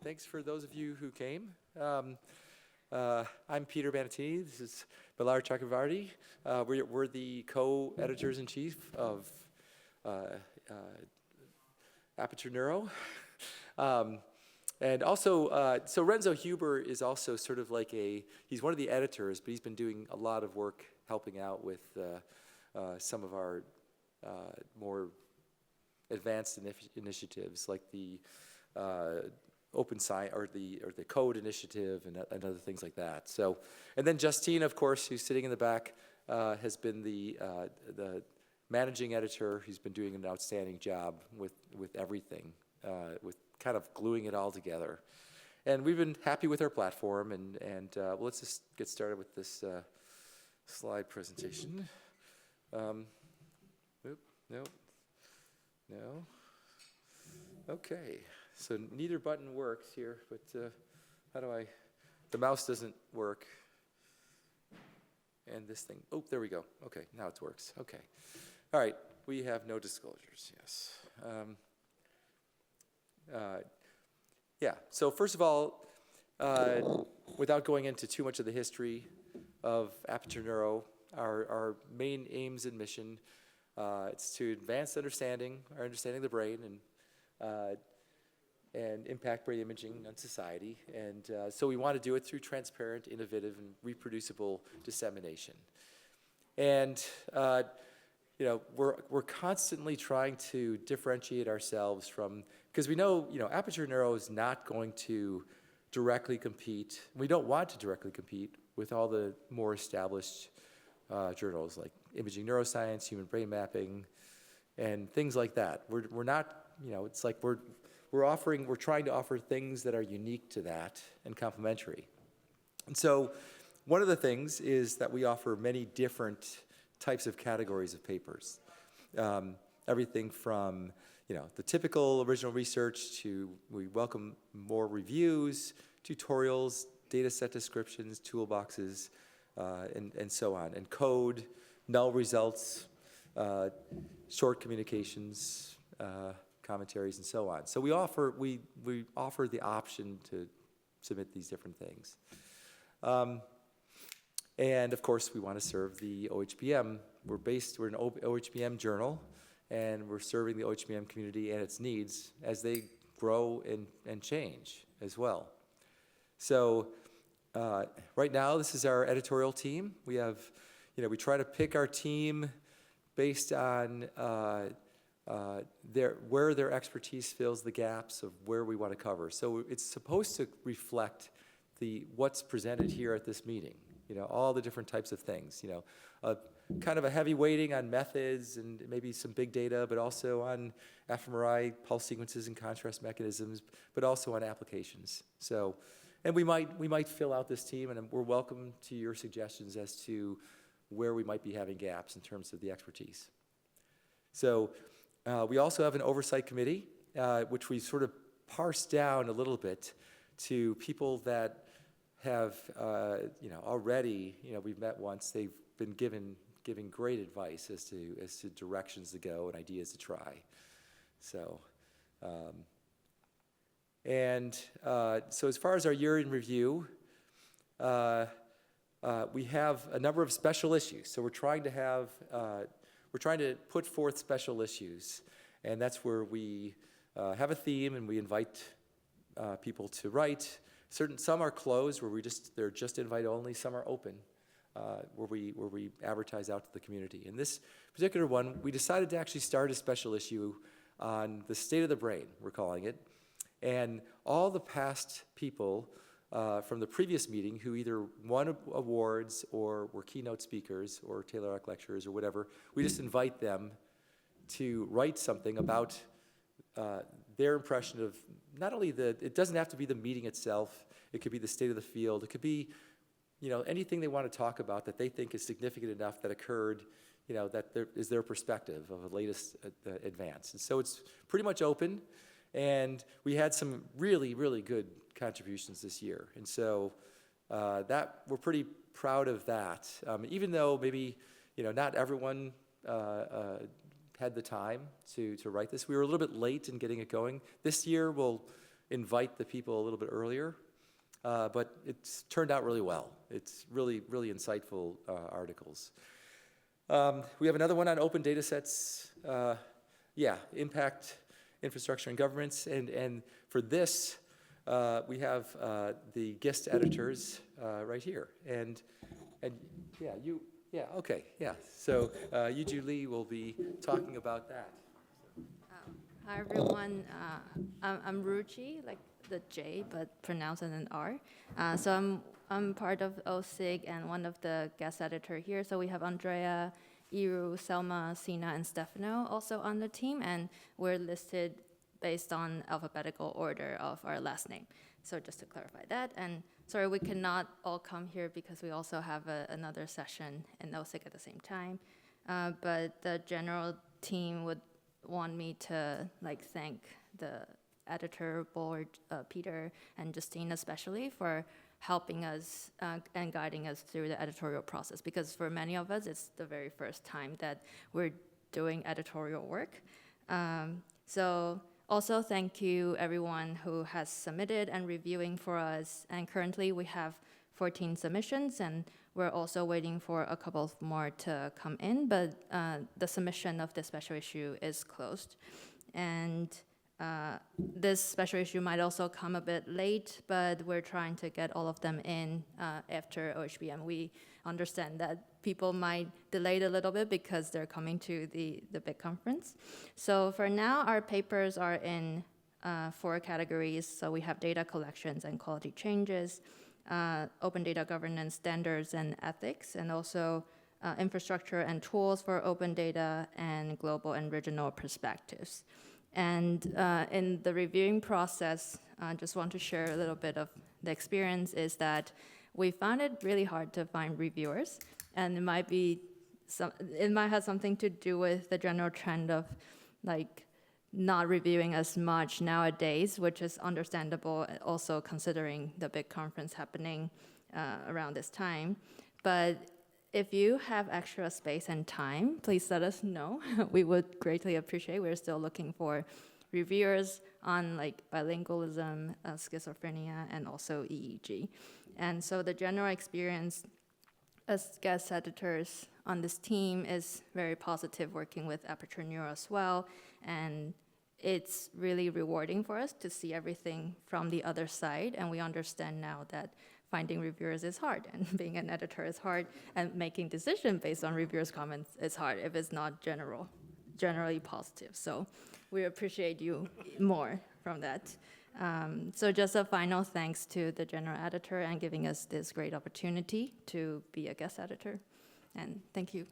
Thanks for those of you who came. I'm Peter Bandettini. This is Bilar Chakravarti. We're the co-editors-in-chief of Aperture Neuro. And also, so Renzo Huber is also sort of like he's one of the editors, but he's been doing a lot of work helping out with some of our more advanced initiatives, like the open science or the code initiative and other things like that. So, and then Justine, of course, who's sitting in the back, has been the managing editor. He's been doing an outstanding job with everything, with kind of gluing it all together. And we've been happy with our platform. And well, let's just get started with this slide presentation. No. Okay. So neither button works here, but the mouse doesn't work. And this thing, oh, there we go. Okay, now it works. Okay. All right, we have no disclosures, yes. Yeah, so first of all, without going into too much of the history of Aperture Neuro, our main aims and mission, it's to advance our understanding of the brain and impact brain imaging on society. And so we want to do it through transparent, innovative, and reproducible dissemination. And you know, we're constantly trying to differentiate ourselves from, because we know, you know, Aperture Neuro is not going to directly compete. We don't want to directly compete with all the more established journals like Imaging Neuroscience, Human Brain Mapping, and things like that. We're not, you know, it's like we're trying to offer things that are unique to that and complementary. And so one of the things is that we offer many different types of categories of papers. Everything from, you know, the typical original research to we welcome more reviews, tutorials, data set descriptions, toolboxes, and so on, and code, null results, short communications, commentaries, and so on. So we offer the option to submit these different things. And of course, we want to serve the OHBM. We're an OHBM journal, and we're serving the OHBM community and its needs as they grow and change as well. So right now, this is our editorial team. We have, you know, we try to pick our team based on where their expertise fills the gaps of where we want to cover. So it's supposed to reflect what's presented here at this meeting. You know, all the different types of things. You know, kind of a heavy weighting on methods and maybe some big data, but also on fMRI pulse sequences and contrast mechanisms, but also on applications. So, and we might fill out this team, and we're welcome to your suggestions as to where we might be having gaps in terms of the expertise. So we also have an oversight committee, which we sort of parse down a little bit to people that have, you know, already, you know, we've met once. They've been giving great advice as to directions to go and ideas to try. So, so as far as our year in review, we have a number of special issues. So we're trying to put forth special issues, and that's where we have a theme and we invite people to write. Some are closed, where they're just invite only. Some are open, where we advertise out to the community. In this particular one, we decided to actually start a special issue on the state of the brain, we're calling it, and all the past people from the previous meeting who either won awards or were keynote speakers or Taylor Arc lecturers or whatever. We just invite them to write something about their impression of not only it doesn't have to be the meeting itself, it could be the state of the field, it could be, you know, anything they want to talk about that they think is significant enough that occurred, you know, that is their perspective of the latest advance. And so it's pretty much open, and we had some really, really good contributions this year. And so we're pretty proud of that, even though maybe, you know, not everyone had the time to write this. We were a little bit late in getting it going. This year we'll invite the people a little bit earlier, but it's turned out really well. It's really, really insightful articles. We have another one on open data sets, impact infrastructure and governments, and for this, we have the guest editors right here, and so Yuju Lee will be talking about that. Hi everyone, I'm Ruchi, like the J, but pronounced as an R. So I'm part of OSIG and one of the guest editor here. So we have Andrea, Iru, Selma, Sina, and Stefano also on the team, and we're listed based on alphabetical order of our last name. So just to clarify that, and sorry, we cannot all come here because we also have another session in OSIG at the same time. But the general team would want me to thank the editor board, Peter and Justine especially, for helping us and guiding us through the editorial process, because for many of us, it's the very first time that we're doing editorial work. So also thank you everyone who has submitted and reviewing for us. And currently we have 14 submissions, and we're also waiting for a couple more to come in, but the submission of the special issue is closed. And this special issue might also come a bit late, but we're trying to get all of them in after OHBM. We understand that people might delay it a little bit because they're coming to the big conference. So for now, our papers are in 4 categories. So we have data collections and quality changes, open data governance standards and ethics, and also infrastructure and tools for open data, and global and regional perspectives. And in the reviewing process, I just want to share a little bit of the experience, is that we found it really hard to find reviewers, and it might have something to do with the general trend of not reviewing as much nowadays, which is understandable, also considering the big conference happening around this time. But if you have extra space and time, please let us know. We would greatly appreciate. We're still looking for reviewers on bilingualism, schizophrenia, and also EEG. And so the general experience as guest editors on this team is very positive, working with Aperture Neuro as well. And it's really rewarding for us to see everything from the other side. And we understand now that finding reviewers is hard, and being an editor is hard, and making decisions based on reviewers' comments is hard if it's not generally positive. So we appreciate you more from that. So just a final thanks to the general editor and giving us this great opportunity to be a guest editor. And thank you.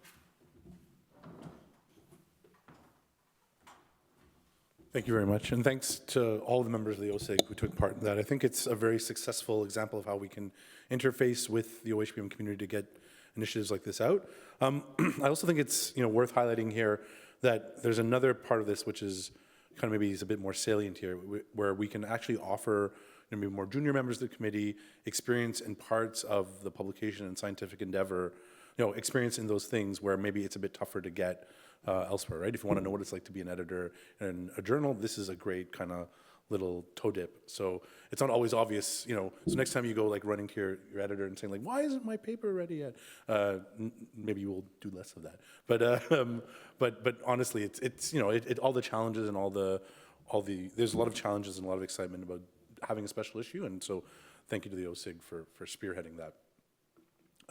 Thank you very much, and thanks to all the members of the OSIG who took part in that. I think it's a very successful example of how we can interface with the OHBM community to get initiatives like this out. I also think it's worth highlighting here that there's another part of this which is kind of maybe is a bit more salient here, where we can actually offer maybe more junior members of the committee experience in parts of the publication and scientific endeavor, experience in those things where maybe it's a bit tougher to get elsewhere, right? If you want to know what it's like to be an editor in a journal, this is a great kind of little toe dip. So it's not always obvious, so next time you go running to your editor and saying why isn't my paper ready yet? Maybe you will do less of that. But honestly, it's all the challenges and all the there's a lot of challenges and a lot of excitement about having a special issue, and so thank you to the OSIG for spearheading that.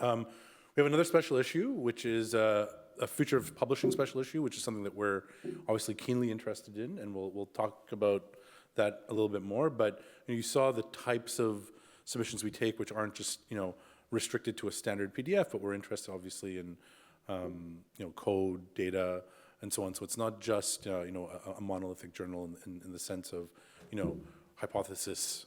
We have another special issue, which is a future of publishing special issue, which is something that we're obviously keenly interested in, and we'll talk about that a little bit more. But you saw the types of submissions we take, which aren't just restricted to a standard PDF, but we're interested obviously in code, data, and so on. So it's not just a monolithic journal in the sense of hypothesis,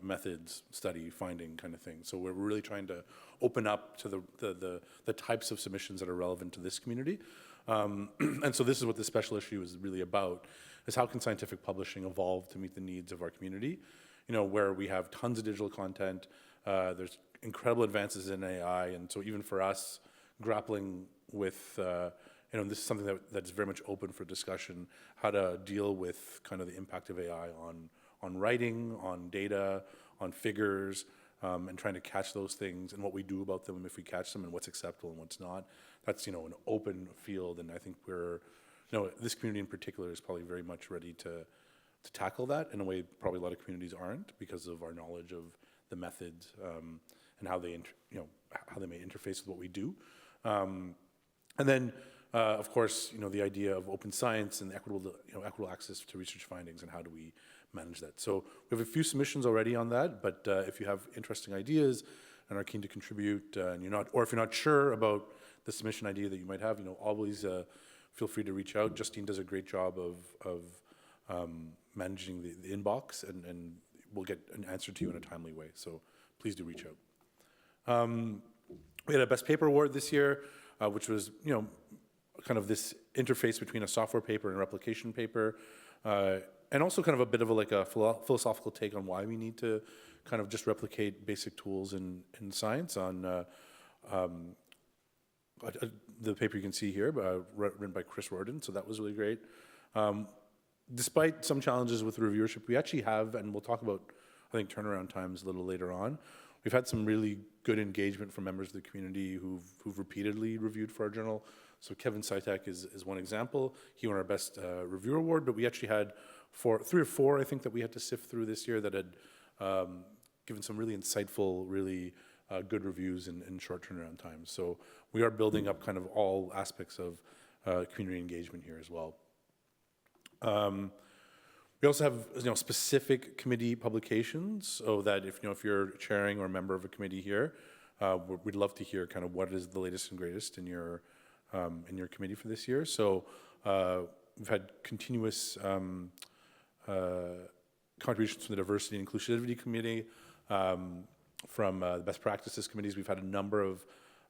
methods, study, finding kind of thing. So we're really trying to open up to the types of submissions that are relevant to this community. And so this is what the special issue is really about, is how can scientific publishing evolve to meet the needs of our community, where we have tons of digital content, there's incredible advances in AI, and so even for us, grappling with, this is something that's very much open for discussion, how to deal with kind of the impact of AI writing, on data, on figures, and trying to catch those things and what we do about them if we catch them and what's acceptable and what's not. That's, an open field, and I think this community in particular is probably very much ready to tackle that in a way probably a lot of communities aren't, because of our knowledge of the methods and how they how they may interface with what we do. And then, of course, the idea of open science and equitable access to research findings, and how do we manage that. So we have a few submissions already on that, but if you have interesting ideas and are keen to contribute, and if you're not sure about the submission idea that you might have, always feel free to reach out. Justine does a great job of managing the inbox, and we'll get an answer to you in a timely way. So please do reach out. We had a Best Paper Award this year, which was, kind of this interface between a software paper and a replication paper, and also kind of a bit of a philosophical take on why we need to kind of just replicate basic tools in science on the paper you can see here, written by Chris Rorden, so that was really great. Despite some challenges with reviewership, we actually have, and we'll talk about, I think, turnaround times a little later on. We've had some really good engagement from members of the community who've repeatedly reviewed for our journal. So Kevin Sitek is one example. He won our Best Reviewer Award, but we actually had 3 or 4, I think, that we had to sift through this year that had given some really insightful, really good reviews in short turnaround times. So we are building up kind of all aspects of community engagement here as well. We also have specific committee publications, so that if you're chairing or a member of a committee here, we'd love to hear kind of what is the latest and greatest in your committee for this year. So we've had continuous contributions from the Diversity and Inclusivity Committee, from the Best Practices Committees. We've had a number of,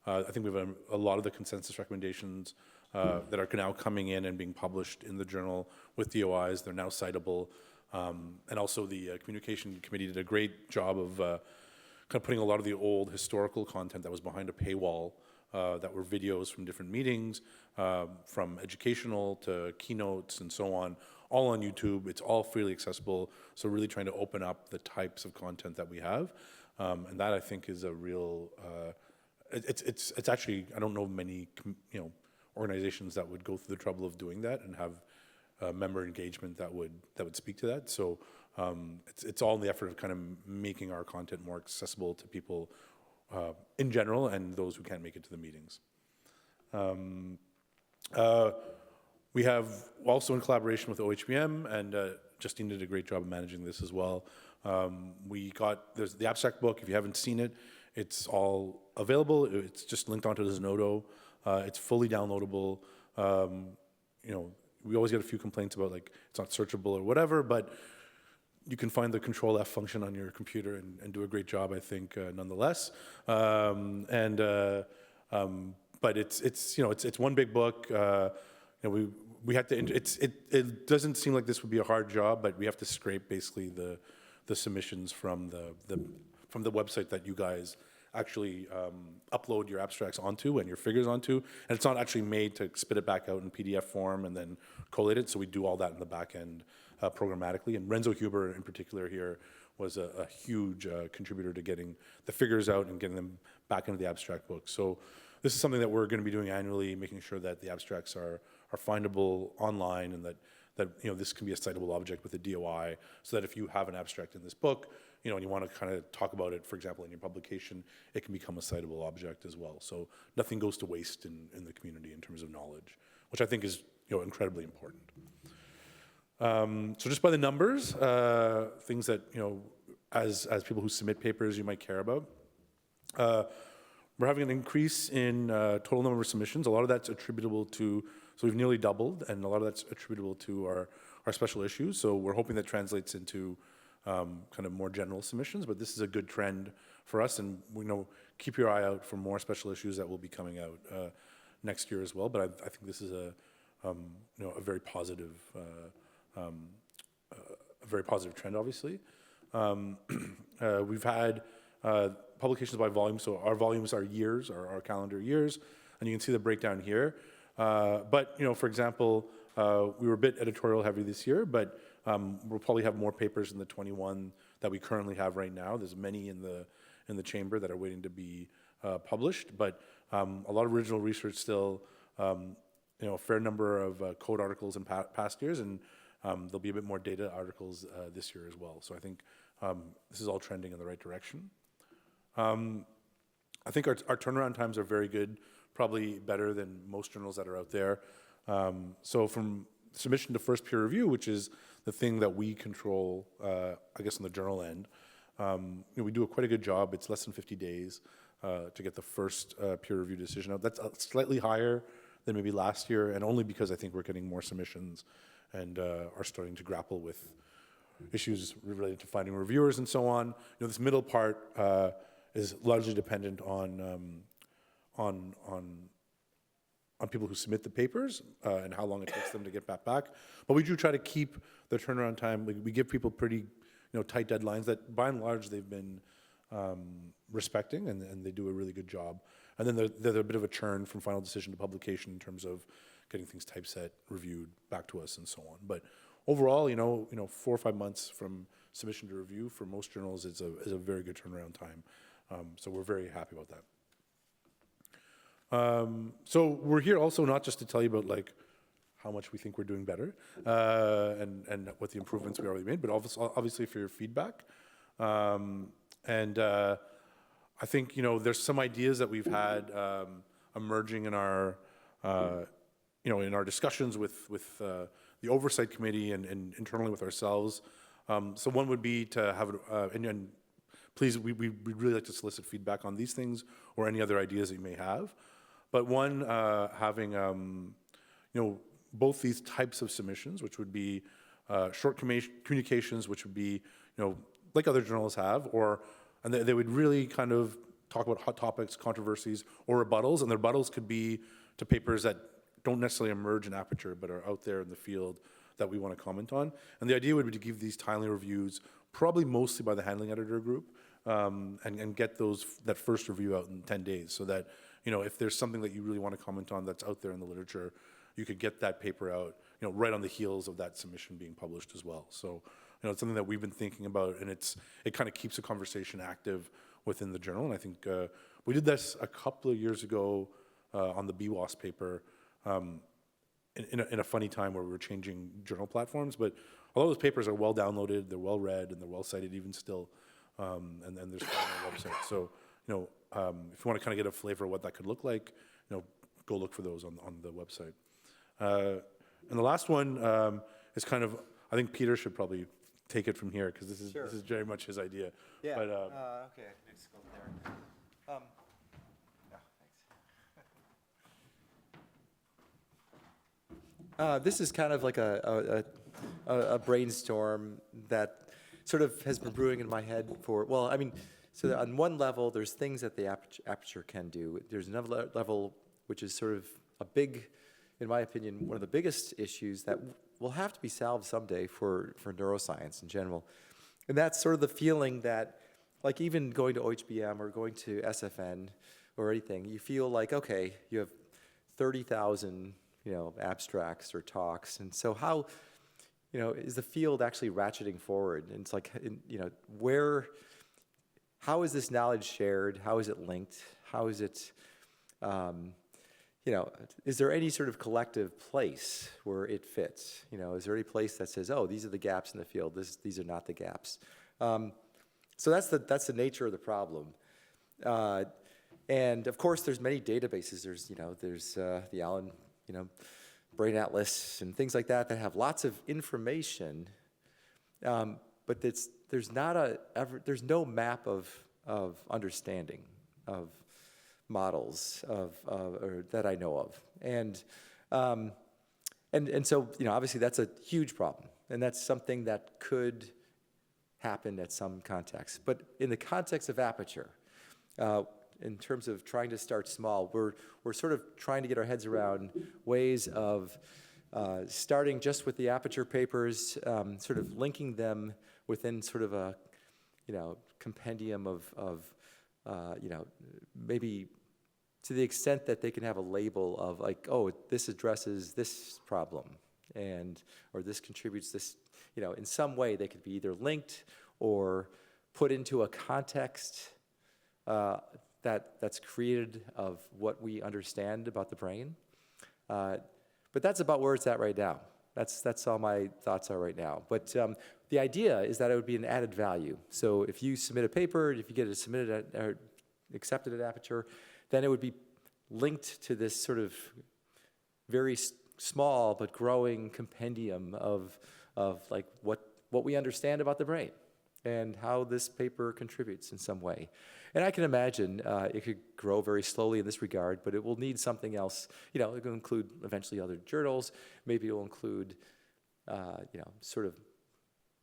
I think we have a lot of the consensus recommendations that are now coming in and being published in the journal with DOIs. They're now citable. And also the Communication Committee did a great job of kind of putting a lot of the old historical content that was behind a paywall, that were videos from different meetings, from educational to keynotes and so on, all on YouTube. It's all freely accessible. So really trying to open up the types of content that we have. And that, I think, is a real, it's actually, I don't know many, organizations that would go through the trouble of doing that and have member engagement that would speak to that. So it's all in the effort of kind of making our content more accessible to people in general, and those who can't make it to the meetings. We have also, in collaboration with OHBM, and Justine did a great job of managing this as well. There's the abstract book. If you haven't seen it, it's all available. It's just linked onto the Zenodo. It's fully downloadable. We always get a few complaints about it's not searchable or whatever, but you can find the Control F function on your computer and do a great job, I think, nonetheless. But it's one big book. We had to. It doesn't seem like this would be a hard job, but we have to scrape basically the submissions from the website that you guys actually upload your abstracts onto and your figures onto, and it's not actually made to spit it back out in PDF form and then collate it. So we do all that in the back end programmatically. And Renzo Huber, in particular, here was a huge contributor to getting the figures out and getting them back into the abstract book. So this is something that we're going to be doing annually, making sure that the abstracts are findable online, and that this can be a citable object with a DOI, so that if you have an abstract in this book, and you want to kind of talk about it, for example, in your publication, it can become a citable object as well. So nothing goes to waste in the community in terms of knowledge, which I think is incredibly important. So just by the numbers, things that as people who submit papers you might care about. We're having an increase in total number of submissions. A lot of that's attributable to, so we've nearly doubled, and a lot of that's attributable to our special issues. So we're hoping that translates into kind of more general submissions, but this is a good trend for us, and keep your eye out for more special issues that will be coming out next year as well. But I think this is a very positive trend, obviously. We've had publications by volume, so our volumes are years, our calendar years, and you can see the breakdown here. But for example, we were a bit editorial heavy this year, but we'll probably have more papers in the 21 that we currently have right now. There's many in the chamber that are waiting to be published, but a lot of original research still, a fair number of code articles in past years, and there'll be a bit more data articles this year as well. So I think this is all trending in the right direction. I think our turnaround times are very good, probably better than most journals that are out there. So from submission to first peer review, which is the thing that we control, I guess on the journal end, we do quite a good job. It's less than 50 days to get the first peer review decision out. That's slightly higher than maybe last year, and only because I think we're getting more submissions and are starting to grapple with issues related to finding reviewers and so on. This middle part is largely dependent on people who submit the papers and how long it takes them to get back. But we do try to keep the turnaround time. We give people pretty tight deadlines that by and large they've been respecting, and they do a really good job. And then there's a bit of a churn from final decision to publication in terms of getting things typeset, reviewed, back to us, and so on. But overall, 4 or 5 months from submission to review for most journals is a very good turnaround time. So we're very happy about that. So we're here also not just to tell you about how much we think we're doing better and what the improvements we already made, but obviously for your feedback. I think there's some ideas that we've had emerging in our in our discussions with the oversight committee and internally with ourselves. So one would be to have and please, we'd really like to solicit feedback on these things or any other ideas that you may have. But one, having both these types of submissions, which would be short communications, which would be like other journals have, and they would really kind of talk about hot topics, controversies, or rebuttals, and the rebuttals could be to papers that don't necessarily emerge in Aperture, but are out there in the field that we want to comment on. And the idea would be to give these timely reviews, probably mostly by the handling editor group, and get that first review out in 10 days, so that if there's something that you really want to comment on that's out there in the literature, you could get that paper out right on the heels of that submission being published as well. So it's something that we've been thinking about, and it kind of keeps the conversation active within the journal. And I think we did this a couple of years ago on the BWAS paper in a funny time where we were changing journal platforms. But a lot of those papers are well downloaded, they're well read, and they're well cited even still, and there's on our website. So if you want to kind of get a flavor of what that could look like, go look for those on the website. And the last one is kind of, I think Peter should probably take it from here, because this is very much his idea. Yeah. But, okay. Let's go there. No, thanks. This is kind of like a brainstorm that sort of has been brewing in my head so on one level, there's things that the Aperture can do. There's another level, which is sort of a big, in my opinion, one of the biggest issues that will have to be solved someday for neuroscience in general. And that's sort of the feeling that, even going to OHBM or going to SFN or anything, you feel like, okay, you have 30,000, abstracts or talks. And so how, is the field actually ratcheting forward? And it's how is this knowledge shared? How is it linked? How is it, is there any sort of collective place where it fits? Is there any place that says, oh, these are the gaps in the field, these are not the gaps? So that's the nature of the problem. And of course, there's many databases. There's the Allen, Brain Atlas and things like that have lots of information, but there's no map of understanding of models or that I know of, and so obviously that's a huge problem, and that's something that could happen at some context. But in the context of Aperture, in terms of trying to start small, we're sort of trying to get our heads around ways of starting just with the Aperture papers, sort of linking them within sort of a compendium of maybe to the extent that they can have a label of this addresses this problem, or this contributes this, in some way they could be either linked or put into a context that's created of what we understand about the brain. But that's about where it's at right now. That's all my thoughts are right now. But the idea is that it would be an added value. So if you submit a paper, if you get it submitted or accepted at Aperture, then it would be linked to this sort of very small but growing compendium of like what we understand about the brain and how this paper contributes in some way. And I can imagine it could grow very slowly in this regard, but it will need something else. It will include eventually other journals. Maybe it will include, sort of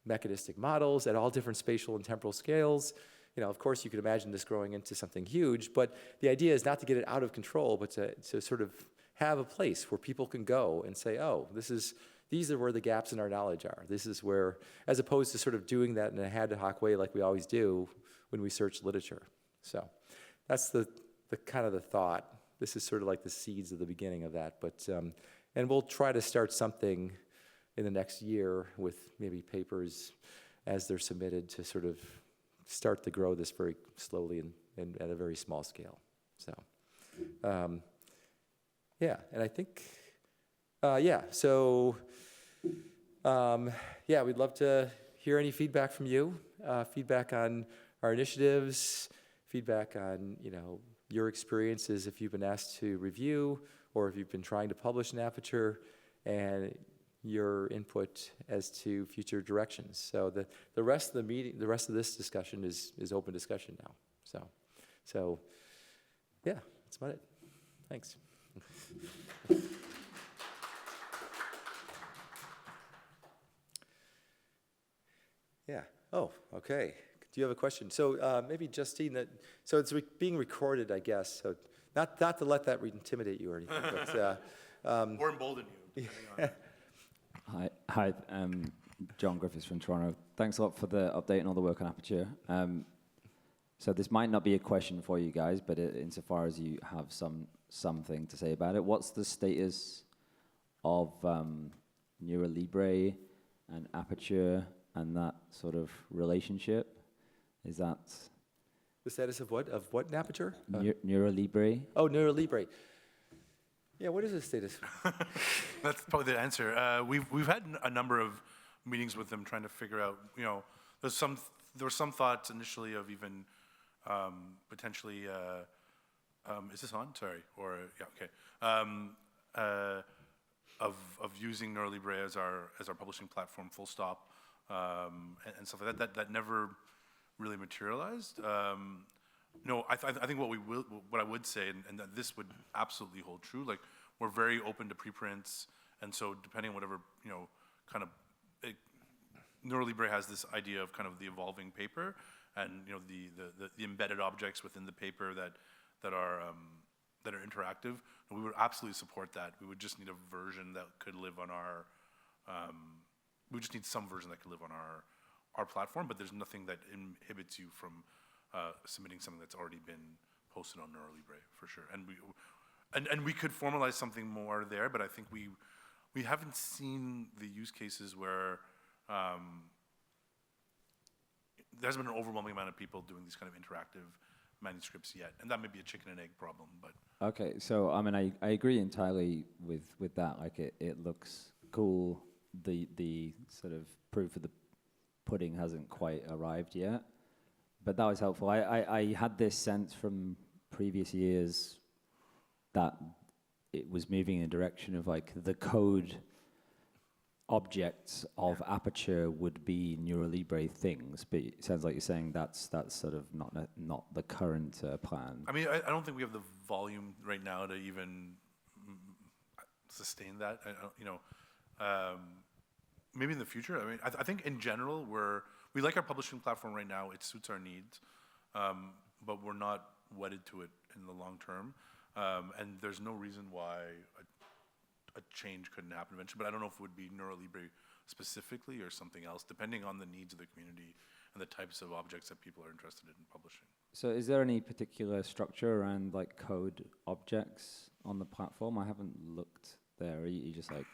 mechanistic models at all different spatial and temporal scales. Of course, you could imagine this growing into something huge, but the idea is not to get it out of control, but to sort of have a place where people can go and say, oh, these are where the gaps in our knowledge are. This is where, as opposed to sort of doing that in a ad hoc way like we always do when we search literature. So that's the kind of the thought. This is sort of like the seeds of the beginning of that. But and we'll try to start something in the next year with maybe papers as they're submitted to sort of start to grow this very slowly and at a very small scale. So yeah, and I think so we'd love to hear any feedback from you, feedback on our initiatives, feedback on, your experiences if you've been asked to review or if you've been trying to publish in Aperture, and your input as to future directions. So the rest of the meeting, the rest of this discussion is open discussion now. So yeah, that's about it. Thanks. Yeah. Oh, okay. Do you have a question? So maybe Justine, so it's being recorded, I guess. So not to let that intimidate you or anything, but Or embolden you. Hi. John Griffiths from Toronto. Thanks a lot for the update and all the work on Aperture. So this might not be a question for you guys, but insofar as you have something to say about it, what's the status of NeuroLibre and Aperture and that sort of relationship? Is that the status of what? Of what in Aperture? NeuroLibre? Oh, NeuroLibre. Yeah, what is the status? That's probably the answer. We've had a number of meetings with them trying to figure out, there were some thoughts initially of even potentially, is this on? Sorry, or, yeah, okay. Of using NeuroLibre as our publishing platform, full stop, and stuff like that. That never really materialized. No, I think what I would say, and that this would absolutely hold true. Like, we're very open to preprints, and so depending on whatever kind of NeuroLibre has this idea of kind of the evolving paper, and the embedded objects within the paper that are interactive. And we would absolutely support that. We would just need a version that could live on our. We just need some version that could live on our platform, but there's nothing that inhibits you from submitting something that's already been posted on NeuroLibre for sure. And we could formalize something more there, but I think we haven't seen the use cases where there hasn't been an overwhelming amount of people doing these kind of interactive manuscripts yet, and that may be a chicken and egg problem. But okay, so I mean, I agree entirely with that. Like, it looks cool. The sort of proof of the pudding hasn't quite arrived yet, but that was helpful. I had this sense from previous years that it was moving in a direction of like the code objects of Aperture would be NeuroLibre things, but it sounds like you're saying that's sort of not the current plan. I mean, I don't think we have the volume right now to even sustain that. Maybe in the future. I mean, I think in general we like our publishing platform right now. It suits our needs, but we're not wedded to it in the long term. And there's no reason why a change couldn't happen eventually. But I don't know if it would be NeuroLibre specifically or something else, depending on the needs of the community and the types of objects that people are interested in publishing. So is there any particular structure around like code objects on the platform? I haven't looked there. Are you just like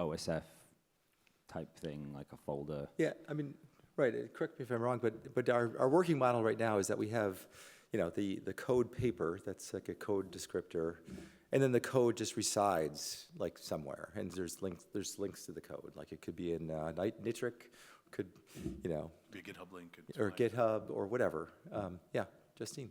OSF type thing, like a folder? Yeah, I mean, right, correct me if I'm wrong, but our working model right now is that we have, the code paper, that's like a code descriptor, and then the code just resides like somewhere, and there's links to the code. Like it could be in Nitric, could, Be a GitHub link. or GitHub or whatever. Yeah, Justine.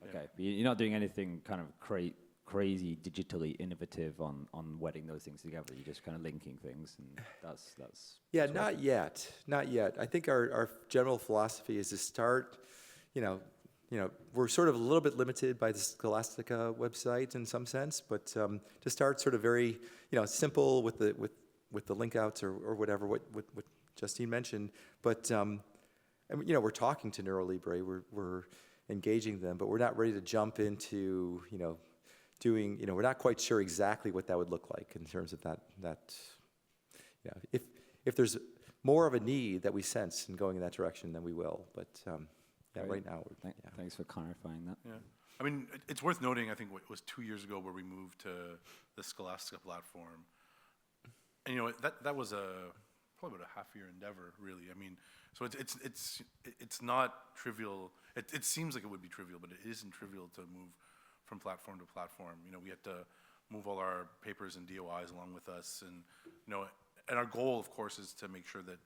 Okay, but you're not doing anything kind of crazy digitally innovative on wedding those things together. You're just kind of linking things, and that's Yeah, not yet, not yet. I think our general philosophy is to start, we're sort of a little bit limited by the Scholastica website in some sense, but to start sort of very, simple with the link outs or whatever, what Justine mentioned. But, we're talking to NeuroLibre, we're engaging them, but we're not ready to jump into, doing, we're not quite sure exactly what that would look like in terms of that. If there's more of a need that we sense in going in that direction, then we will. But right now, Thanks for clarifying that. Yeah. I mean, it's worth noting, I think it was 2 years ago where we moved to the Scholastica platform. And that was probably about a half-year endeavor, really. I mean, so it's not trivial. It seems like it would be trivial, but it isn't trivial to move from platform to platform. We had to move all our papers and DOIs along with us, and and our goal, of course, is to make sure that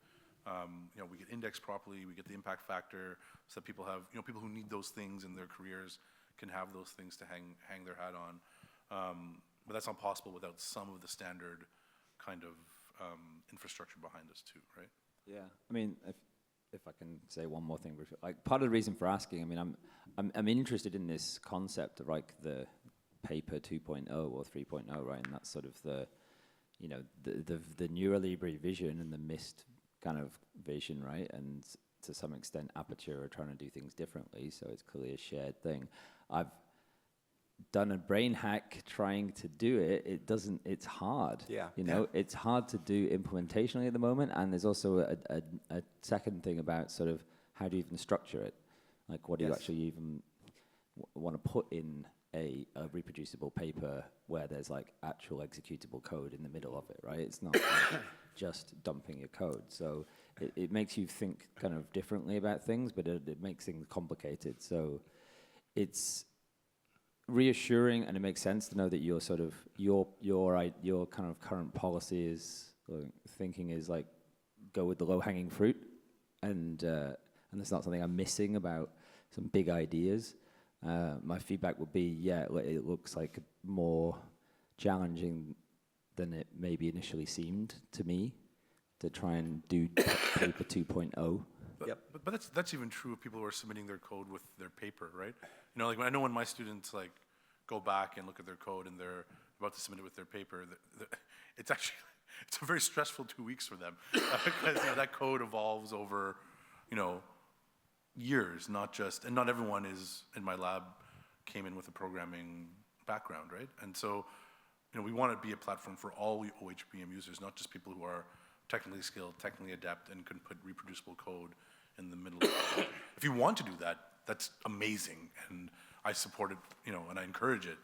we get indexed properly, we get the impact factor, so that people have people who need those things in their careers can have those things to hang their hat on. But that's not possible without some of the standard kind of infrastructure behind us too, right? Yeah, I mean, if I can say one more thing, like part of the reason for asking, I mean, I'm interested in this concept of like the paper 2.0 or 3.0, right? And that's sort of the NeuroLibre vision and the MIST kind of vision, right? And to some extent, Aperture are trying to do things differently, so it's clearly a shared thing. I've done a brain hack trying to do it. It's hard. Yeah. It's hard to do implementationally at the moment, and there's also a second thing about sort of how do you even structure it? Like, what do you actually even want to put in a reproducible paper where there's like actual executable code in the middle of it, right? It's not like just dumping your code. So it makes you think kind of differently about things, but it makes things complicated. So it's reassuring, and it makes sense to know that your sort of your kind of current policy is thinking is like go with the low-hanging fruit, and that's not something I'm missing about some big ideas. My feedback would be, it looks like more challenging than it maybe initially seemed to me to try and do paper 2.0. But that's even true of people who are submitting their code with their paper, right? Like I know when my students like go back and look at their code and they're about to submit it with their paper, it's a very stressful 2 weeks for them because that code evolves over, years, and not everyone is in my lab came in with a programming background, right? And so, we want to be a platform for all OHBM users, not just people who are technically skilled, technically adept, and can put reproducible code in the middle of it. If you want to do that, that's amazing, and I support it, and I encourage it.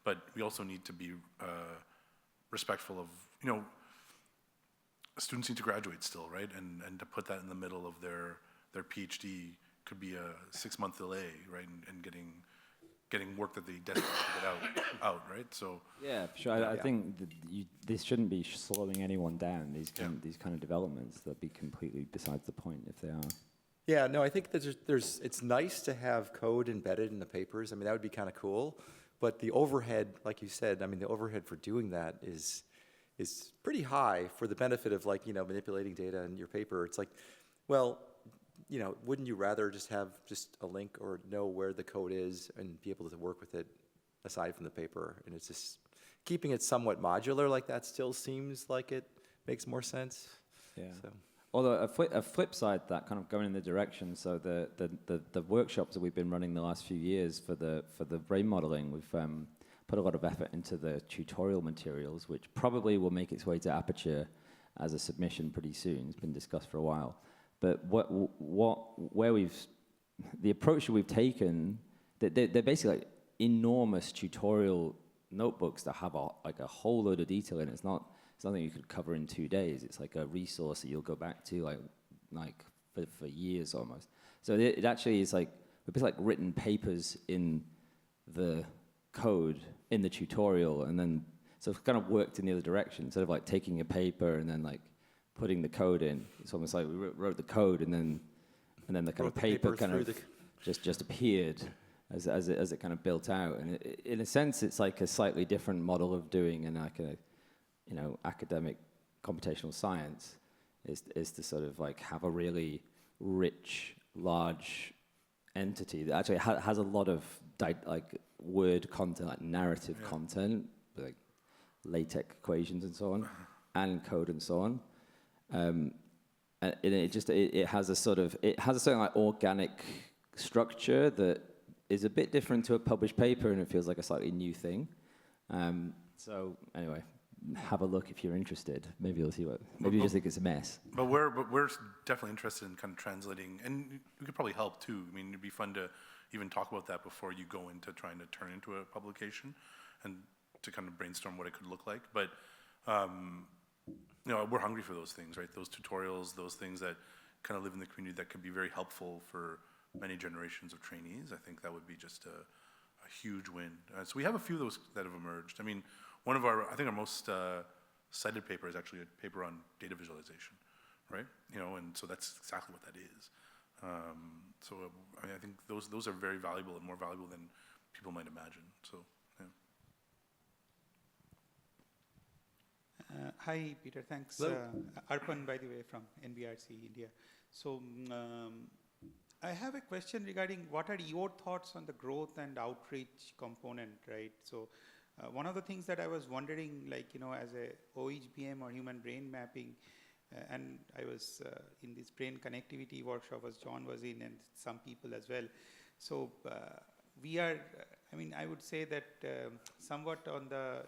But we also need to be respectful of, students need to graduate still, right? And to put that in the middle of their PhD could be a 6-month delay, right? And getting work that they desperately get out, right? So yeah, for sure. I think that this shouldn't be slowing anyone down. These kind of developments, that'd be completely besides the point if they are. Yeah, no, I think that it's nice to have code embedded in the papers. I mean, that would be kind of cool. But the overhead, like you said, I mean, the overhead for doing that is pretty high for the benefit of manipulating data in your paper. It's like, well, wouldn't you rather just have just a link or know where the code is and be able to work with it aside from the paper? And it's just keeping it somewhat modular like that still seems like it makes more sense. Yeah. So. Although a flip side that kind of going in the direction, so the workshops that we've been running the last few years for the brain modeling, we've put a lot of effort into the tutorial materials, which probably will make its way to Aperture as a submission pretty soon. It's been discussed for a while. But the approach that we've taken, they're basically like enormous tutorial notebooks that have a whole load of detail in it. It's nothing you could cover in 2 days. It's like a resource that you'll go back to like for years almost. So it actually is like, it's like written papers in the code, in the tutorial, and then, so it's kind of worked in the other direction. Instead of like taking a paper and then like putting the code in, it's almost like we wrote the code and then the kind of paper kind of just appeared as it kind of built out. And in a sense, it's like a slightly different model of doing an academic computational science, is to sort of like have a really rich, large entity that actually has a lot of like word content, like narrative content, like LaTeX equations and so on, and code and so on. And it has a certain like organic structure that is a bit different to a published paper, and it feels like a slightly new thing. So anyway, have a look if you're interested. Maybe you'll see maybe you just think it's a mess. But we're definitely interested in kind of translating, and we could probably help too. I mean, it'd be fun to even talk about that before you go into trying to turn into a publication, and to kind of brainstorm what it could look like. But we're hungry for those things, right? Those tutorials, those things that kind of live in the community that could be very helpful for many generations of trainees. I think that would be just a huge win. So we have a few of those that have emerged. I mean, I think our most cited paper is actually a paper on data visualization, right? And so that's exactly what that is. I think those are very valuable and more valuable than people might imagine. So, yeah. Hi, Peter. Thanks. Hello. Arpan, by the way, from NBRC India. So I have a question regarding what are your thoughts on the growth and outreach component, right? So one of the things that I was wondering, as a OHBM or human brain mapping, and I was in this brain connectivity workshop as John was in, and some people as well. So we are, I would say that somewhat on the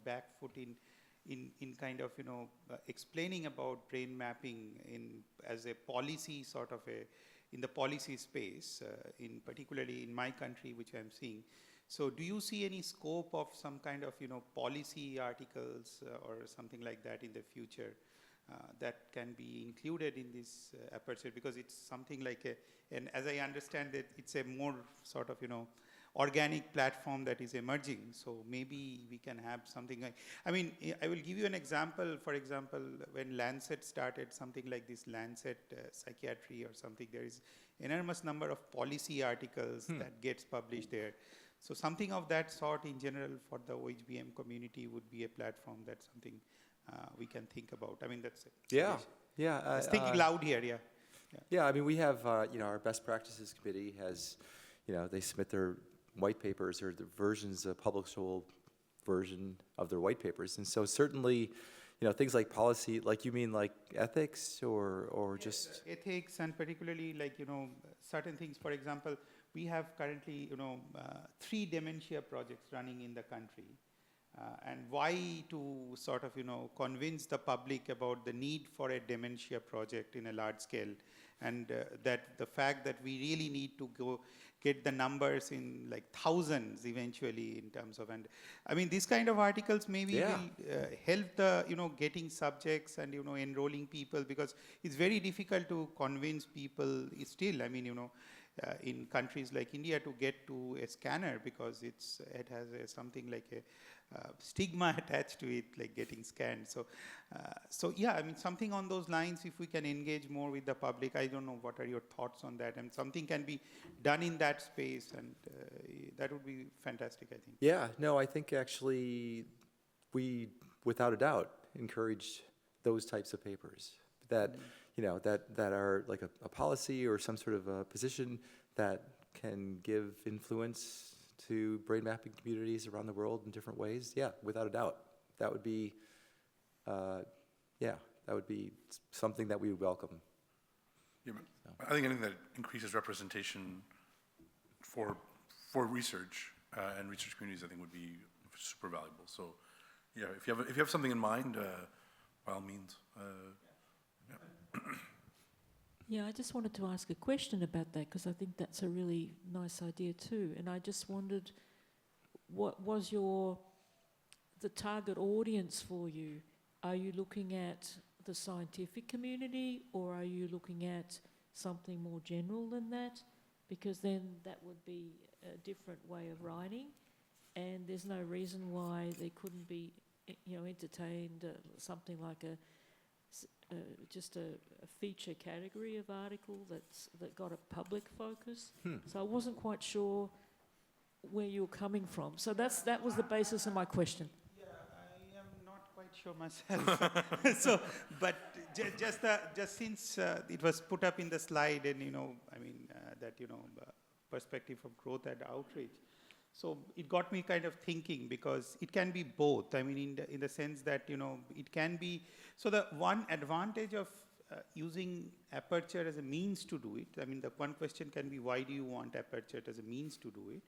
back foot in kind of explaining about brain mapping as a policy sort of in the policy space, particularly in my country, which I'm seeing. So do you see any scope of some kind of policy articles or something like that in the future that can be included in this Aperture? Because it's something like and as I understand it, it's a more sort of organic platform that is emerging. So maybe we can have something like, I will give you an example. For example, when Lancet started something like this, Lancet Psychiatry or something, there is enormous number of policy articles that gets published there. So something of that sort in general for the OHBM community would be a platform. That's something we can think about. That's it. Yeah. Just thinking loud here, yeah. Yeah, we have, our best practices committee has, they submit their white papers or the versions, a publishable version of their white papers. And so certainly, things like policy, like you mean like ethics or yes, just? Ethics, and particularly certain things. For example, we have currently, 3 dementia projects running in the country. And why to sort of, convince the public about the need for a dementia project in a large scale, and that the fact that we really need to go get the numbers in like thousands eventually in terms of, and these kind of articles maybe will help the, getting subjects and, enrolling people, because it's very difficult to convince people still, in countries like India to get to a scanner, because it has something like a stigma attached to it, like getting scanned. So something on those lines, if we can engage more with the public. I don't know, what are your thoughts on that? And something can be done in that space, and that would be fantastic, I think. Yeah, no, I think actually we, without a doubt, encourage those types of papers that, that are like a policy or some sort of a position that can give influence to brain mapping communities around the world in different ways. Yeah, without a doubt. That would be, something that we would welcome. Yeah, I think anything that increases representation for research and research communities, I think, would be super valuable. So, yeah, if you have something in mind, by all means. Yeah, I just wanted to ask a question about that because I think that's a really nice idea too. And I just wondered, what was the target audience for you? Are you looking at the scientific community, or are you looking at something more general than that? Because then that would be a different way of writing, and there's no reason why there couldn't be, entertained something like just a feature category of article that got a public focus. So I wasn't quite sure where you were coming from. So that was the basis of my question. Yeah, I am not quite sure myself. So, but just since it was put up in the slide, and that perspective of growth and outreach. So it got me kind of thinking, because it can be both. I mean, in the sense that it can be. So the one advantage of using Aperture as a means to do it. I mean, the one question can be, why do you want Aperture as a means to do it?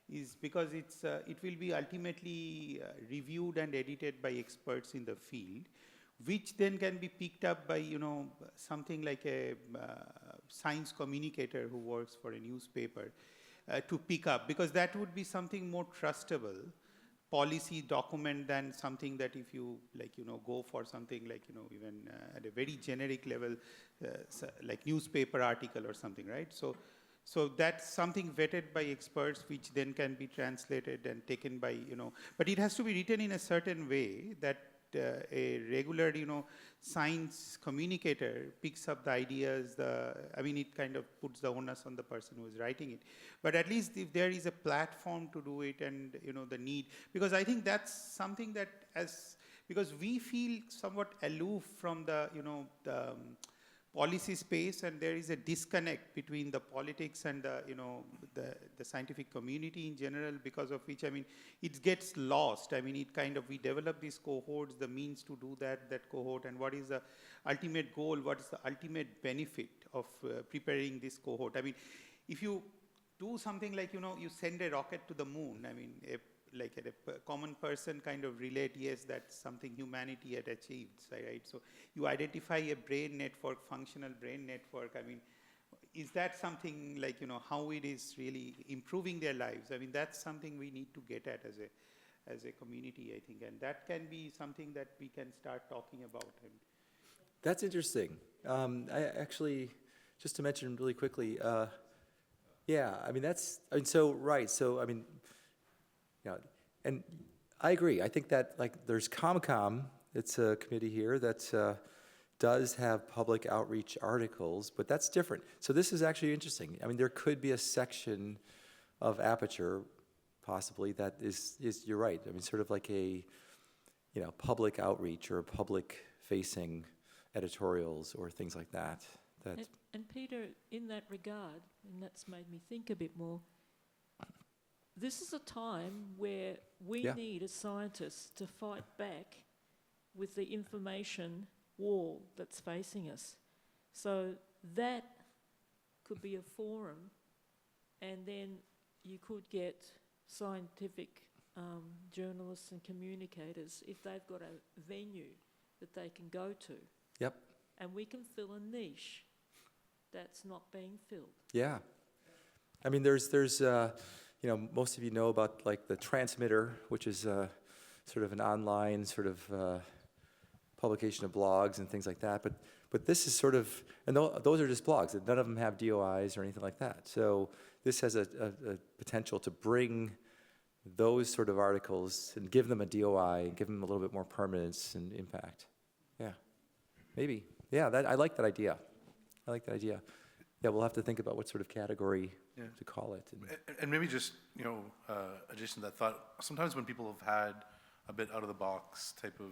Is because it will be ultimately reviewed and edited by experts in the field, which then can be picked up by something like a science communicator who works for a newspaper. To pick up, because that would be something more trustable policy document than something that if you go for something like even at a very generic level, like newspaper article or something, right? So that's something vetted by experts, which then can be translated and taken by but it has to be written in a certain way that a regular science communicator picks up the ideas. It kind of puts the onus on the person who is writing it. But at least if there is a platform to do it, and the need, because I think that's something that because we feel somewhat aloof from the policy space, and there is a disconnect between the politics and the scientific community in general, because of which it gets lost. We develop these cohorts, the means to do that cohort, and what is the ultimate goal, what is the ultimate benefit of preparing this cohort. If you do something like you send a rocket to the moon, a common person kind of relate, yes, that's something humanity had achieved, right? So you identify a brain network, functional brain network. Is that something like, how it is really improving their lives? That's something we need to get at as a community, I think. And that can be something that we can start talking about. That's interesting. I actually, just to mention really quickly, and I agree. I think that there's ComCom, it's a committee here that does have public outreach articles, but that's different. So this is actually interesting. There could be a section of Aperture, possibly, that is you're right. Sort of like a, public outreach or public-facing editorials or things like that. And Peter, in that regard, and that's made me think a bit more, this is a time where we need as scientists to fight back with the information wall that's facing us. So that could be a forum, and then you could get scientific journalists and communicators, if they've got a venue that they can go to. Yep. And we can fill a niche that's not being filled. Yeah. There's most of you know about the Transmitter, which is sort of an online sort of publication of blogs and things like that. But this is sort of, and those are just blogs. None of them have DOIs or anything like that. So this has a potential to bring those sort of articles and give them a DOI and give them a little bit more permanence and impact. Yeah, maybe. Yeah, I like that idea. Yeah, we'll have to think about what sort of category to call it. And maybe just, addition to that thought, sometimes when people have had a bit out of the box type of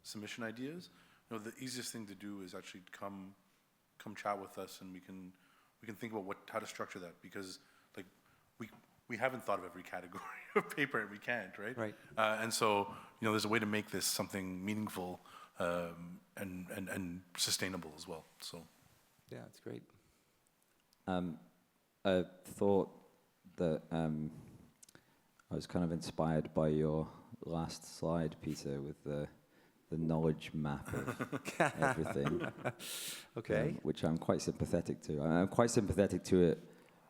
submission ideas, the easiest thing to do is actually come chat with us, and we can think about how to structure that, because we haven't thought of every category of paper, and we can't, right? Right. And so, there's a way to make this something meaningful and sustainable as well. So, yeah, it's great. I thought that I was kind of inspired by your last slide, Peter, with the the knowledge map of everything. Okay. Which I'm quite sympathetic to. I'm quite sympathetic to it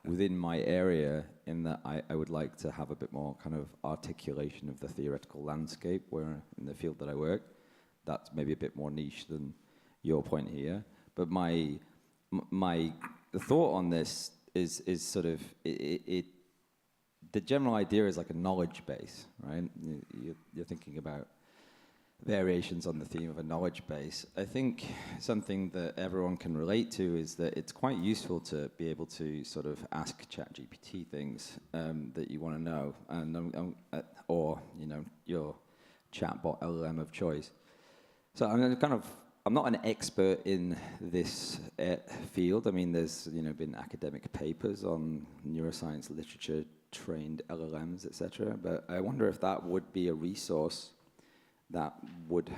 within my area in that I would like to have a bit more kind of articulation of the theoretical landscape where in the field that I work. That's maybe a bit more niche than your point here. But my thought on this is sort of, the general idea is like a knowledge base, right? You're thinking about variations on the theme of a knowledge base. I think something that everyone can relate to is that it's quite useful to be able to sort of ask ChatGPT things that you want to know, and or your chatbot LLM of choice. So I'm not an expert in this field. I mean, there's been academic papers on neuroscience literature, trained LLMs, etc. But I wonder if that would be a resource that would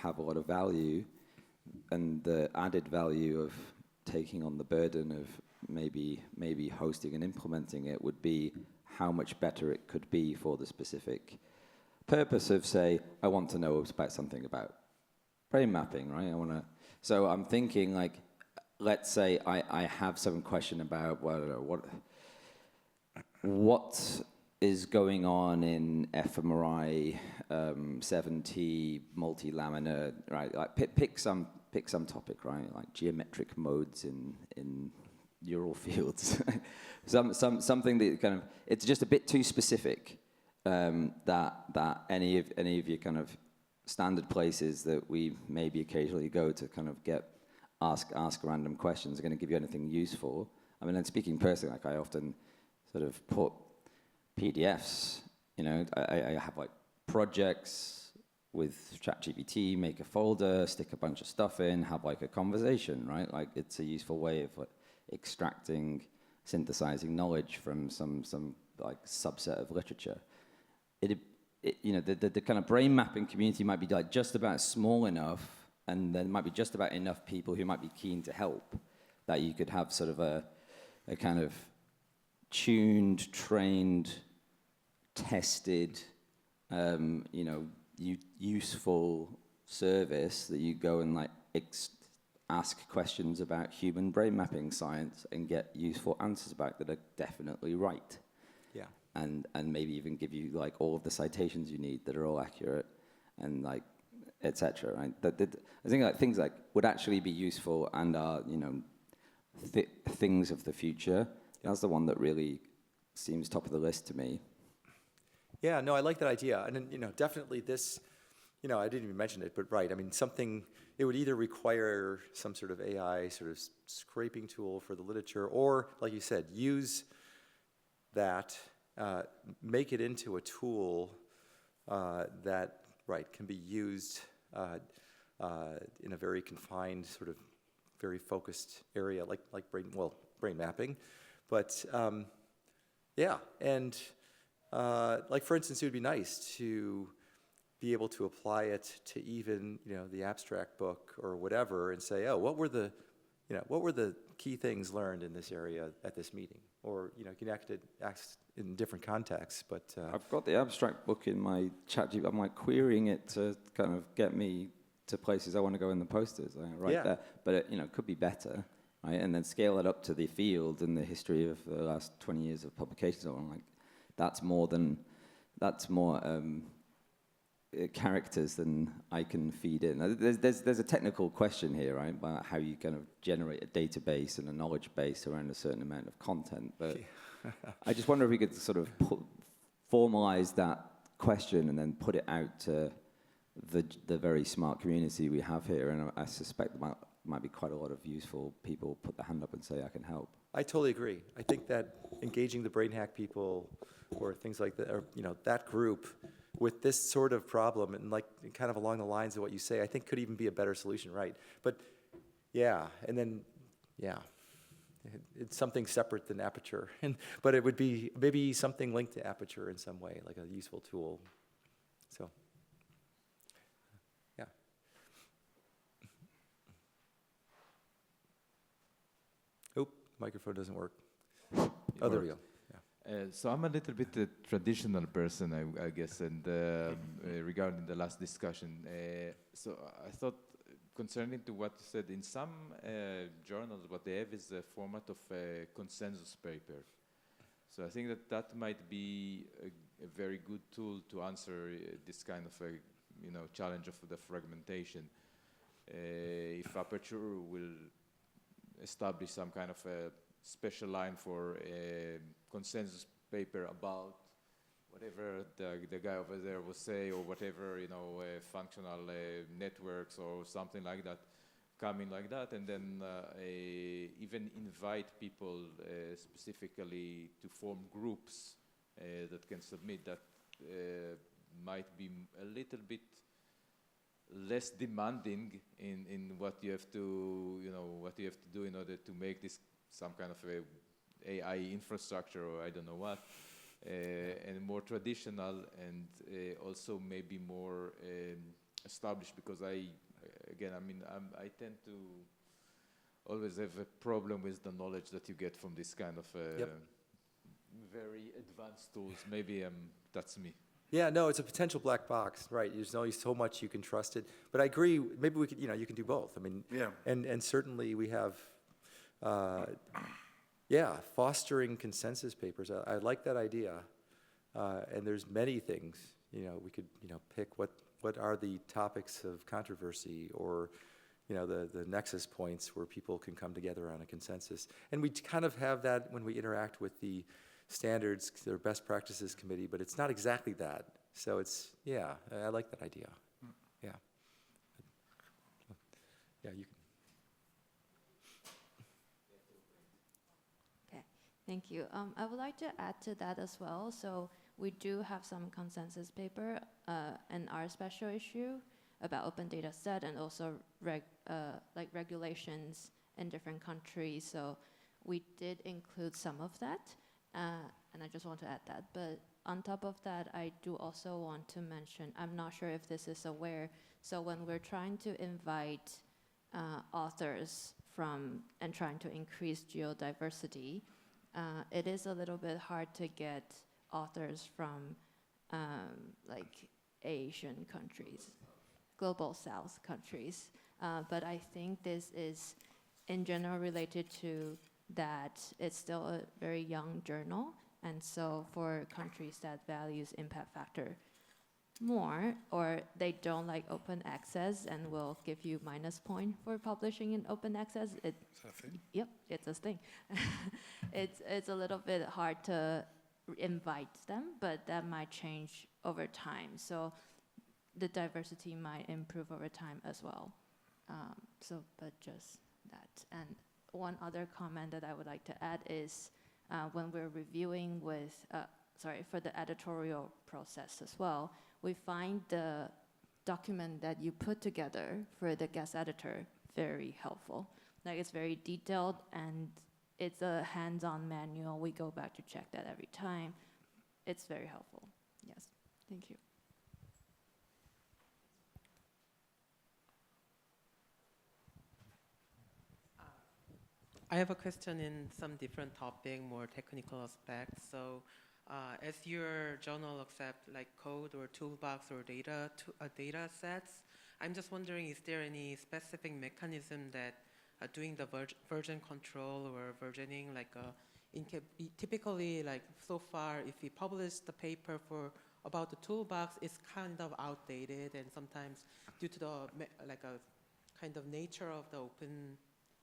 have a lot of value, and the added value of taking on the burden of maybe hosting and implementing it would be how much better it could be for the specific purpose of, say, I want to know about something about brain mapping, right? So I'm thinking, like, let's say I have some question about what is going on in fMRI 7T multilaminar, right? Like pick some topic, right? Like geometric modes in neural fields. Something that kind of, it's just a bit too specific that any of your kind of standard places that we maybe occasionally go to kind of ask random questions are going to give you anything useful. I mean, and speaking personally, like I often sort of put PDFs, I have like projects with ChatGPT, make a folder, stick a bunch of stuff in, have like a conversation, right? Like it's a useful way of like extracting, synthesizing knowledge from some like subset of literature. The kind of brain mapping community might be like just about small enough, and there might be just about enough people who might be keen to help, that you could have sort of a kind of tuned, trained, tested, useful service that you go and like ask questions about human brain mapping science and get useful answers back that are definitely right. Yeah. And maybe even give you like all of the citations you need that are all accurate, and like etc. Right? I think like things like would actually be useful and are things of the future. That's the one that really seems top of the list to me. Yeah, no, I like that idea. And then, definitely this, I didn't even mention it, but right. I mean, it would either require some sort of AI sort of scraping tool for the literature, or, like you said, use that, make it into a tool that, right, can be used in a very confined, sort of very focused area, like brain mapping. But, yeah, and like, for instance, it would be nice to be able to apply it to even, the abstract book or whatever, and say, oh, what were the key things learned in this area at this meeting? Or, you can act in different contexts, but... I've got the abstract book in my chat. I'm like querying it to kind of get me to places I want to go in the posters, right there. But it could be better, right? And then scale it up to the field and the history of the last 20 years of publications. So I'm like, that's more characters than I can feed in. There's a technical question here, right, about how you kind of generate a database and a knowledge base around a certain amount of content. But I just wonder if we could sort of formalize that question and then put it out to the very smart community we have here. And I suspect there might be quite a lot of useful people put their hand up and say, I can help. I totally agree. I think that engaging the brain hack people or things like that, or, that group with this sort of problem, and like kind of along the lines of what you say, I think could even be a better solution, right? But yeah, and then, yeah, it's something separate than Aperture, but it would be maybe something linked to Aperture in some way, like a useful tool. So, yeah. Oh, microphone doesn't work. Oh, there we go. Yeah. So I'm a little bit a traditional person, I guess, and regarding the last discussion. So I thought, concerning to what you said, in some journals, what they have is a format of a consensus paper. So I think that that might be a very good tool to answer this kind of a, challenge of the fragmentation. If Aperture will establish some kind of a special line for a consensus paper about whatever the guy over there will say, or whatever, functional networks or something like that, coming like that, and then even invite people specifically to form groups that can submit, that might be a little bit less demanding in what you have to, what you have to do in order to make this some kind of a AI infrastructure, or I don't know what, and more traditional, and also maybe more established, because I tend to always have a problem with the knowledge that you get from this kind of very advanced tools. Maybe that's me. Yeah, no, it's a potential black box, right? There's only so much you can trust it. But I agree, maybe we could, you can do both. I mean, Yeah. And certainly we have, fostering consensus papers. I like that idea. And there's many things, we could, pick what are the topics of controversy, or, the nexus points where people can come together on a consensus. And we kind of have that when we interact with the standards, their best practices committee, but it's not exactly that. So it's, I like that idea. Yeah. Yeah, you can. Okay, thank you. I would like to add to that as well. So we do have some consensus paper in our special issue about open data set, and also regulations in different countries. So we did include some of that. And I just want to add that. But on top of that, I do also want to mention, I'm not sure if this is aware, so when we're trying to invite authors and trying to increase geodiversity, it is a little bit hard to get authors from Asian countries, global South countries. But I think this is in general related to that it's still a very young journal, and so for countries that values impact factor more, or they don't like open access and will give you -point for publishing in open access, Is that a thing? Yep, it's a thing. It's a little bit hard to invite them, but that might change over time. So the diversity might improve over time as well. But just that. And one other comment that I would like to add is when we're reviewing for the editorial process as well, we find the document that you put together for the guest editor very helpful. Like, it's very detailed, and it's a hands-on manual. We go back to check that every time. It's very helpful. Yes, thank you. I have a question in some different topic, more technical aspects. So as your journal accept like code or toolbox or data sets, I'm just wondering, is there any specific mechanism that doing the version control or versioning, typically, like so far, if we publish the paper about the toolbox, it's kind of outdated, and sometimes due to the kind of nature of the open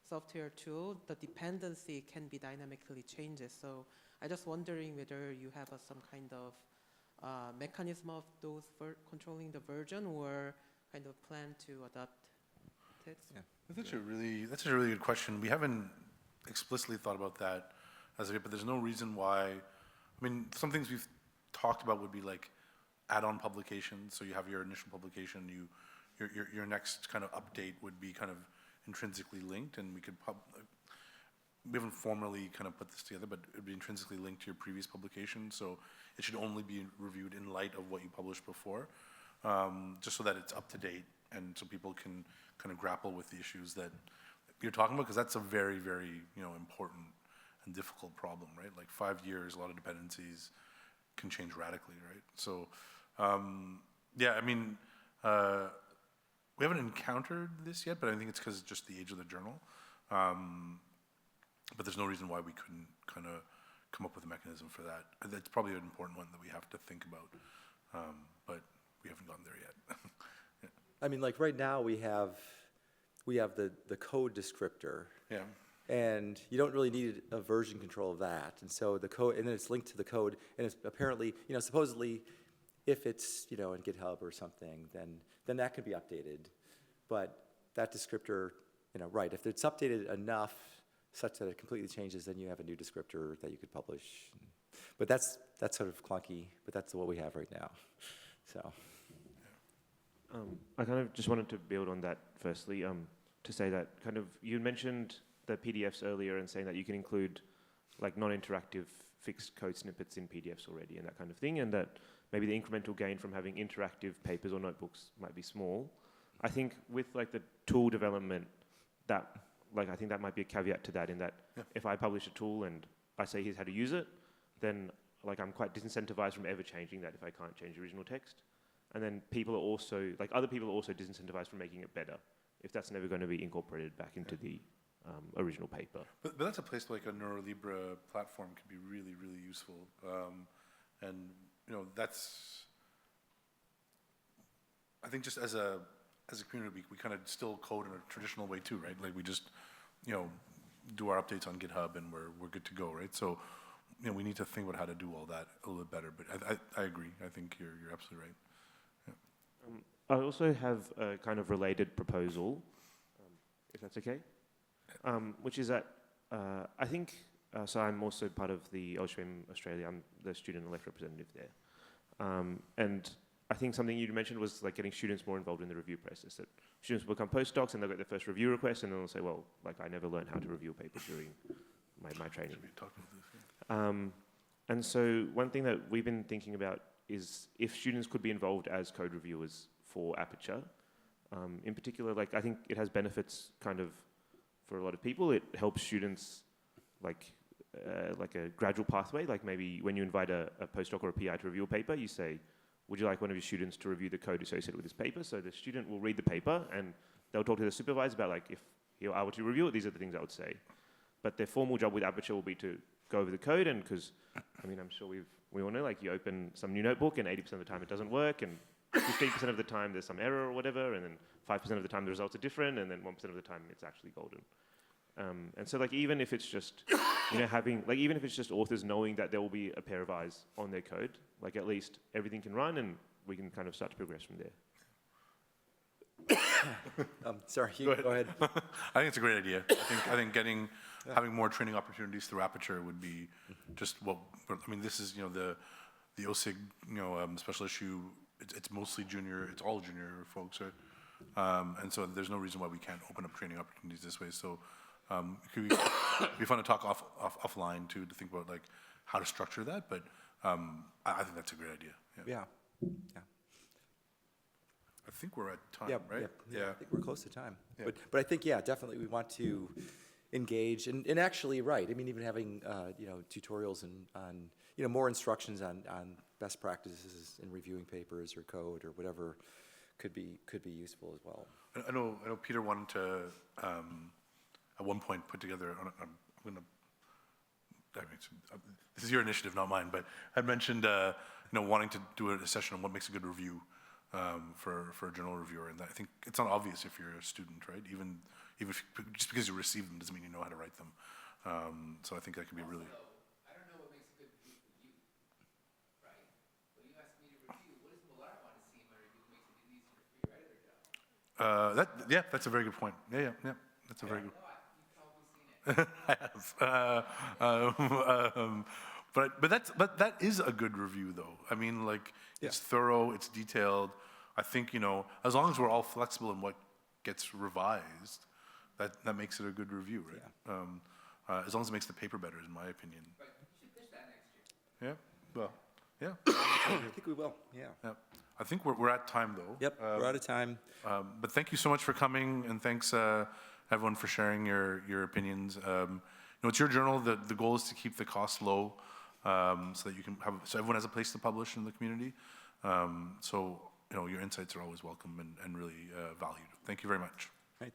software tool, the dependency can be dynamically changes. So I just wondering whether you have some kind of mechanism of those controlling the version, or kind of plan to adopt it. Yeah, that's a really good question. We haven't explicitly thought about that as of yet, but there's no reason why. I mean, some things we've talked about would be like add-on publications. So you have your initial publication, your next kind of update would be kind of intrinsically linked, and we haven't formally kind of put this together, but it would be intrinsically linked to your previous publication, so it should only be reviewed in light of what you published before, just so that it's up to date, and so people can kind of grapple with the issues that you're talking about, because that's a very, very important and difficult problem, right? Like 5 years, a lot of dependencies can change radically, right? So, yeah, I mean, we haven't encountered this yet, but I think it's because just the age of the journal. But there's no reason why we couldn't kind of come up with a mechanism for that. That's probably an important one that we have to think about, but we haven't gotten there yet. Yeah. I mean, like right now we have the code descriptor. Yeah. And you don't really need a version control of that. And so the code, and then it's linked to the code, and it's apparently, supposedly, if it's, in GitHub or something, then that could be updated. But that descriptor, right, if it's updated enough such that it completely changes, then you have a new descriptor that you could publish. But that's sort of clunky, but that's what we have right now. So. I kind of just wanted to build on that firstly, to say that kind of, you mentioned the PDFs earlier and saying that you can include like non-interactive fixed code snippets in PDFs already and that kind of thing, and that maybe the incremental gain from having interactive papers or notebooks might be small. I think with like the tool development, that I think that might be a caveat to that, in that if I publish a tool and I say here's how to use it, then like I'm quite disincentivized from ever changing that if I can't change the original text. And then people are also, like other people are also disincentivized from making it better if that's never going to be incorporated back into the original paper. But that's a place like a NeuroLibra platform could be really, really useful. And, that's, I think just as a community, we kind of still code in a traditional way too, right? Like we just, do our updates on GitHub and we're good to go, right? So, we need to think about how to do all that a little bit better. But I agree. I think you're absolutely right. I also have a kind of related proposal, if that's okay, which is that I think, so I'm also part of the OHBM Australia, I'm the student elect representative there. And I think something you mentioned was like getting students more involved in the review process, that students will become postdocs and they'll get their first review request and then they'll say, well, like I never learned how to review a paper during my training. And so one thing that we've been thinking about is if students could be involved as code reviewers for Aperture. In particular, like I think it has benefits kind of for a lot of people. It helps students like a gradual pathway. Like maybe when you invite a postdoc or a PI to review a paper, you say, would you like one of your students to review the code associated with this paper? So the student will read the paper and they'll talk to the supervisor about like, if I were to review it, these are the things I would say. But their formal job with Aperture will be to go over the code, and because, I mean, I'm sure we all know, like you open some new notebook and 80% of the time it doesn't work, and 15% of the time there's some error or whatever, and then 5% of the time the results are different, and then 1% of the time it's actually golden. And so like even if it's just, even if it's just authors knowing that there will be a pair of eyes on their code, like at least everything can run and we can kind of start to progress from there. Sorry, go ahead. I think it's a great idea. I think having more training opportunities through Aperture would be just this is, the OSIG, special issue, it's mostly junior, it's all junior folks, right? And so there's no reason why we can't open up training opportunities this way. So it could be fun to talk offline too, to think about like how to structure that, but I think that's a great idea. Yeah. I think we're at time, right? Yeah, I think we're close to time. Yeah. But I think, definitely we want to engage, and actually, right, I mean, even having, tutorials on more instructions on best practices in reviewing papers or code or whatever could be useful as well. I know Peter wanted to, at one point, put together, this is your initiative, not mine, but had mentioned, wanting to do a session on what makes a good review. For a journal reviewer, and I think it's not obvious if you're a student, right? Even if, just because you receive them doesn't mean you know how to write them. So I think that could be really. I don't know what makes a good review for you, right? When you ask me to review, what does Millard want to see in my review that makes it easier for your editor job? That's a very good point. Yeah. That's a very good. You've probably seen it. I have. But that is a good review, though. I mean, like, it's thorough, it's detailed. I think, as long as we're all flexible in what gets revised, that makes it a good review, right? Yeah. As long as it makes the paper better, in my opinion. Right. You should pitch that next year. Yeah. Well, yeah. I think we will. Yeah. I think we're at time, though. Yep. We're out of time. But thank you so much for coming, and thanks everyone for sharing your opinions. know, it's your journal. The goal is to keep the cost low, so that you can have, so everyone has a place to publish in the community. So, you know, your insights are always welcome and really valued. Thank you very much. Right.